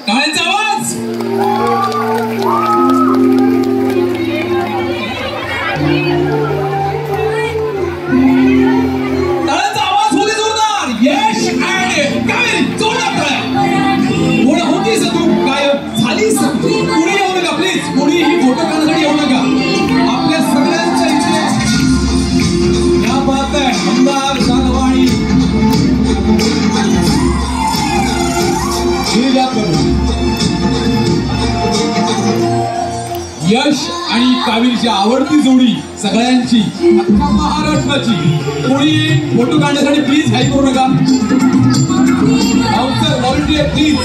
टाळ्यांचा आवाज. टाळ्यांचा आवाज होते जोरदार. यश आणि कावेरी जोरदार टाळ्या. कोण होतीस तू, काय झालीस तू. पुढे येऊ नका प्लीज, कोणीही फोटो काढण्यासाठी येऊ नका. आपल्या सगळ्यांच्या इथे या बात आहे. आमदार शालवाणी यश आणि कावीरची आवडती जोडी सगळ्यांची, अख्खा महाराष्ट्राची. कोणी फोटो काढण्यासाठी प्लीज घाई करू नका. Volunteer please.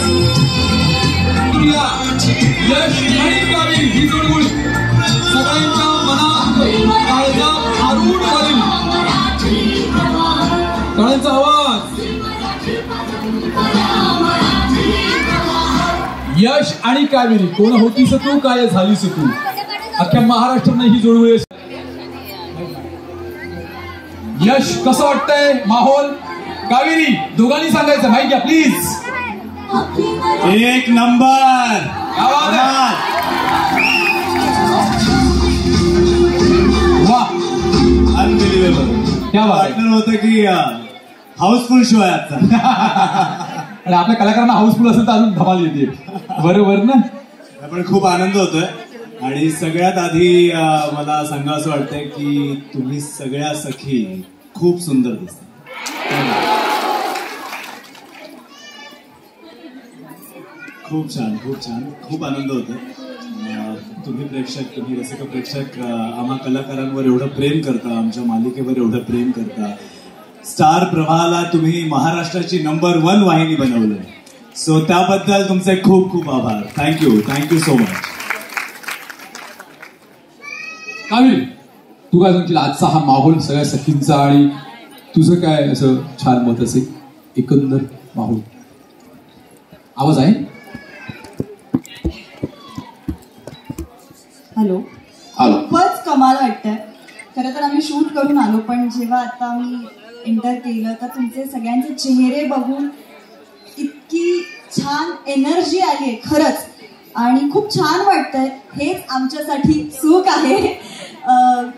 यश आणि कावीर ही जोडी सगळ्यांच्या मनात काळजा आरूढ करेल. टाळ्यांचा आवाज. यश आणि कावेरी कोण होतीस तू, काय झालीस तू. अख्ख्या महाराष्ट्राने ही जोडवे. यश कसं वाटतंय माहोल. कावेरी दोघांनी सांगायचं, माहिती घ्या प्लीज. एक नंबर. वा, अनबिलिव्हेबल. क्या वाटलं होतं की हाऊसफुल शो आहे आजचा. आणि आपल्या कलाकारांना हाऊसफुल असेल तर अजून धमाल येते. बरोबर ना. पण खूप आनंद होतोय. आणि सगळ्यात आधी मला सांगावं वाटतंय की तुम्ही सगळ्या सखी खूप सुंदर दिसता. खूप छान, खूप छान. खूप आनंद होतोय. तुम्ही प्रेक्षक, तुम्ही रसिक प्रेक्षक आम्हा कलाकारांवर एवढं प्रेम करता, आमच्या मालिकेवर एवढं प्रेम करता. स्टार प्रवाहाला तुम्ही महाराष्ट्राची नंबर 1 वाहिनी बनवलं. सो त्याबद्दल तुमचे खूप खूप आभार. Thank you, thank you so much. Kaveri तू काय सांगशील आजचा हा माहोल सगळ्या सखींचा, आणि तुझं काय असं छान मत असेल एकंदर माहोल. आवाज आहे. हॅलो. खूपच कमाल वाटतंय. खरं तर आम्ही शूट करून आलो, पण जेव्हा आता मी एंटर केलं तर तुमचे सगळ्यांचे चेहरे बघून इतकी छान एनर्जी आली खरंच. आणि खूप छान वाटतंय. हेच आमच्यासाठी सुख आहे.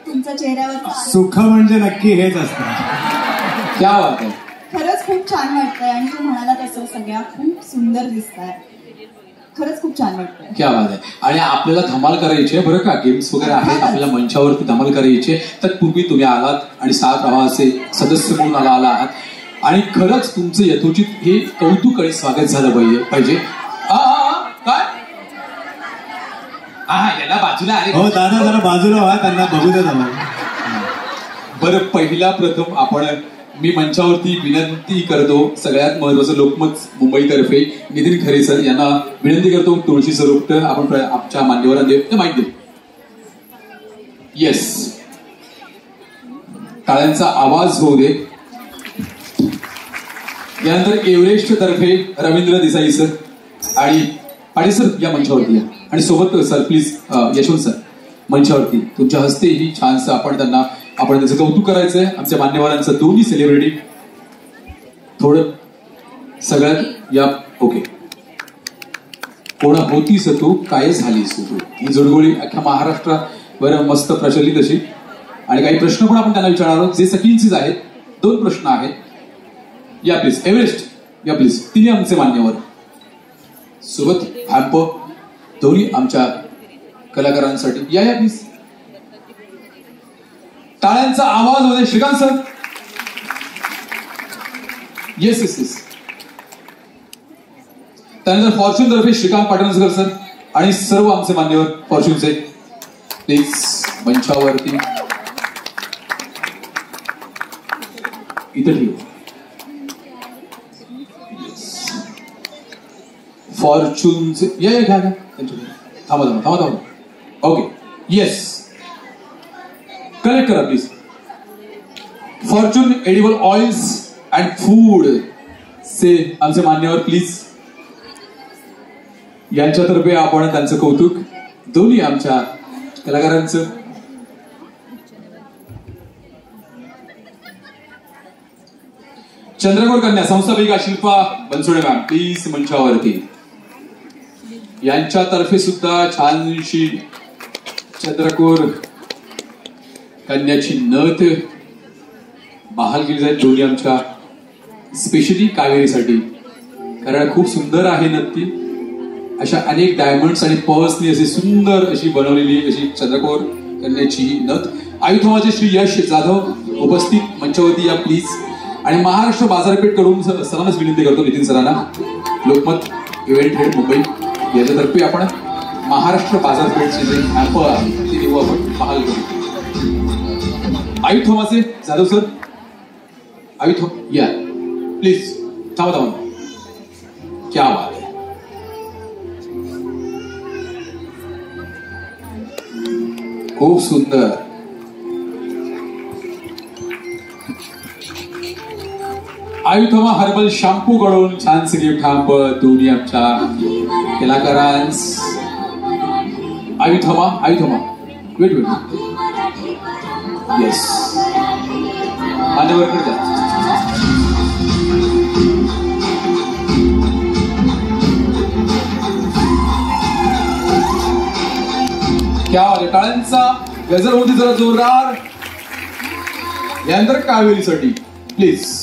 तुमच्या चेहऱ्यावर सुख म्हणजे नक्की हेच असतं. क्या बात आहे. खरंच खूप छान वाटतंय. आणि तू म्हणाला तसं सगळ्या खूप सुंदर दिसताय. खरंच खूप छान वाटतंय. क्या बात आहे. आणि आपल्याला धमाल करायची आहे बरं का. गेम्स वगैरे आहेत आपल्याला मंचावरती धमाल करायची आहे. तत्पूर्वी तुम्ही आलात आणि स्टार प्रवाहाचे सदस्य म्हणून आला आहात. आणि खरंच तुमचं यथोचित हे कौतुक आणि स्वागत झालं पाहिजे. काय याला बाजूला आले. हो दादा जरा बाजूला व्हा, त्यांना बघू द्या. बरं, पहिला प्रथम आपण मी मंचावरती विनंती करतो सगळ्यात महत्वाचं लोकमत मुंबईतर्फे नितीन खरे सर यांना विनंती करतो. तुळशी स्वरूप आपण आमच्या मान्यवरांना माहिती देऊ. येस, टाळ्यांचा आवाज होऊ दे. यानंतर एव्हरेस्ट तर्फे रवींद्र देसाई सर आणि पाटील सर या मंचावरती या. आणि सोबत सर प्लीज यशवंत सर मंचावरती तुमच्या हस्ते ही छानसं आपण त्याचं कौतुक करायचंय. आमच्या मान्यवरांचं दोन्ही सेलिब्रिटी थोडं सगळ्यात या. ओके. कोण होतीस तू, काय झालीस तू. ही जोडगोळी अख्ख्या महाराष्ट्रावर मस्त प्रचलित अशी. आणि काही प्रश्न पण आपण त्यांना विचारणार आहोत जे सखींचीच आहेत. 2 प्रश्न आहेत. या प्लीज. एव्हरेस्ट या प्लीज. तिन्ही आमचे मान्यवर सोबत हॅम्प दोन्ही आमच्या कलाकारांसाठी या प्लीज. टाळ्यांचा आवाज होते. Shrikant sir. Yes yes yes. त्यानंतर फॉर्च्यून तर्फे श्रीकांत पाटणकर सर आणि सर्व आमचे मान्यवर फॉर्च्यूनचे प्लीज मंचावरती इथे ठेव. फॉर्च्यूनचे या घ्या घ्या. थांबा. ओके. येस, कलेक्ट करा please. Fortune edible oils and food से आमचे मान्यवर प्लीज. यांच्यातर्फे आपण त्यांचं कौतुक दोन्ही आमच्या कलाकारांचं. चंद्रकोर कन्या संस्थापिका शिल्पा बनसोडे मॅम प्लीज मंचावरती. यांच्यातर्फे सुद्धा छानशी चंद्रकोर कन्याची नथ बहाल केली जाईल दोन्ही आमच्या स्पेशली कावेरीसाठी, कारण खूप सुंदर आहे नथ ती. अशा अनेक डायमंड्स आणि पर्सनी अशी सुंदर अशी बनवलेली अशी चंद्रकोर कन्याची ही नथ. आयुधमाचे श्री यश जाधव उपस्थित मंचावरती या प्लीज. आणि महाराष्ट्र बाजारपेठ कडून सर्वांनाच विनंती करतो, नितीन सरांना, लोकमत इव्हेंट हेड मुंबई याच्यातर्फे आपण महाराष्ट्र बाजारपेठचे जे ॲप आहे ते देऊ आपण बहाल करू. आयुधमाचे जाधव सर, आयुध या प्लीज. थांबा. क्या बात है. खूप सुंदर. आयुधमा हर्बल शॅम्पू कडून छानसे गिफ्ट हांब दोन्ही आमच्या कलाकारांस. आयुधमा वेट येस मान्यवरकडे जा. क्या टाळ्यांचा गजर होती जरा जोरदार. यानंतर कावेरीसाठी प्लीज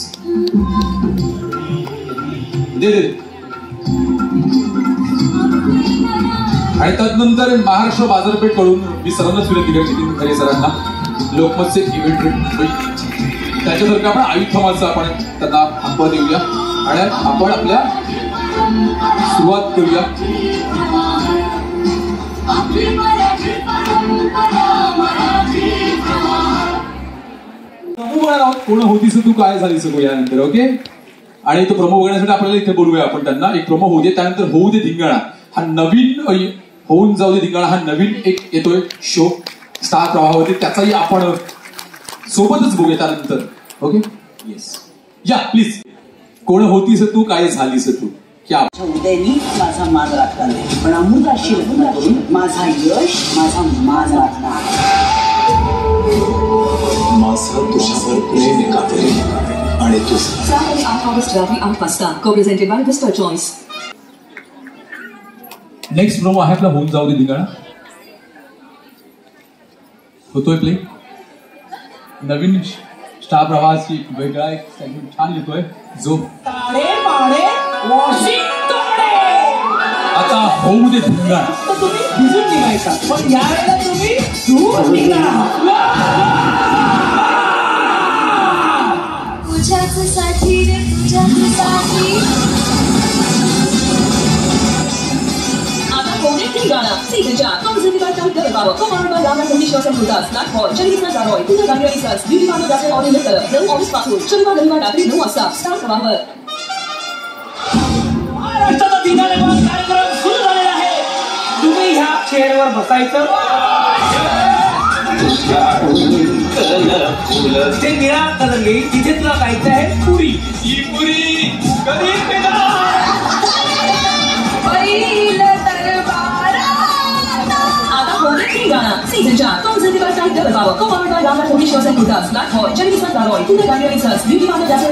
दे. आणि तदनंतर महाराष्ट्र बाजारपेठ कडून मी सर्वांनाच विनंती करते, नितीन खरे सरांना, लोकमतचे इव्हेंट त्याच्यातर्फे आपण आयुधमाचं आपण त्यांना हांबा देऊया आणि आपण आपल्या सुरुवात करूया. कोण होतीस तू काय झालीस यानंतर. ओके. आणि तो प्रोमो बघण्यासाठी आपल्याला इथे बोलूया आपण त्यांना. एक प्रोमो होऊ दे, त्यानंतर होऊ दे धिंगाणा हा नवीन होऊन जाऊ दे धिंगाणा हा नवीन एक येतोय शो स्टार प्रवाहावरती, त्याचाही आपण सोबतच बघूया त्यानंतर. ओके येस या प्लीज. कोण होतीस तू काय झालीस तू. क्या उदयनी माझा मान राखला नाही, पण अमृताशी लग्न करून माझा यश माझा मान राखला. माझं तुझ्यावर प्रेम आहे कावेरी, आणि तू Saturday 8 August रात्री 8 वाजता co-presented by Whisper Choice. Next promo आहे आपला होऊन जाऊ दे धिंगाणा. होतोय प्ले. नवीन स्टार प्रवाहाची वेगळा एक सेगमेंट छान येतोय जो आता होऊ दे धिंगाणा. तुम्ही भिजून निघायचा, पण यावेळेला तुम्ही दूर निघा. तुझ्यासाठी रे तुझ्यासाठी. आता कोणी ठिकाणा सीझनच्या co-presented by Twitter बाबा co-powered by Rama Moody Shows and Mudas Black Hall Chandrika जारोय तुझ्या गाडी रिसर्च ब्युटी पार्लर जाचे ऑर्डर करत 9 ऑगस्ट पासून शनिवार रविवार रात्री 9 वाजता स्टार प्रवाहावर. महाराष्ट्राचा धिंगाणेबाज कार्यक्रम सुरू झालेला आहे. तुम्ही ह्या चेअरवर बसायचं. तिथे निळा कलर येईल, तिथे तुला जायचं आहे पुरी. ही पुरी कधी आता कोणी ठिकाणा सीझनच्या co-presented by Twitter बाबा co-powered by Rama Moody Shows and Mudas Black Hall Chandrika जारोय तुझ्या गाडी रिसर्च ब्युटी पार्लर जाचे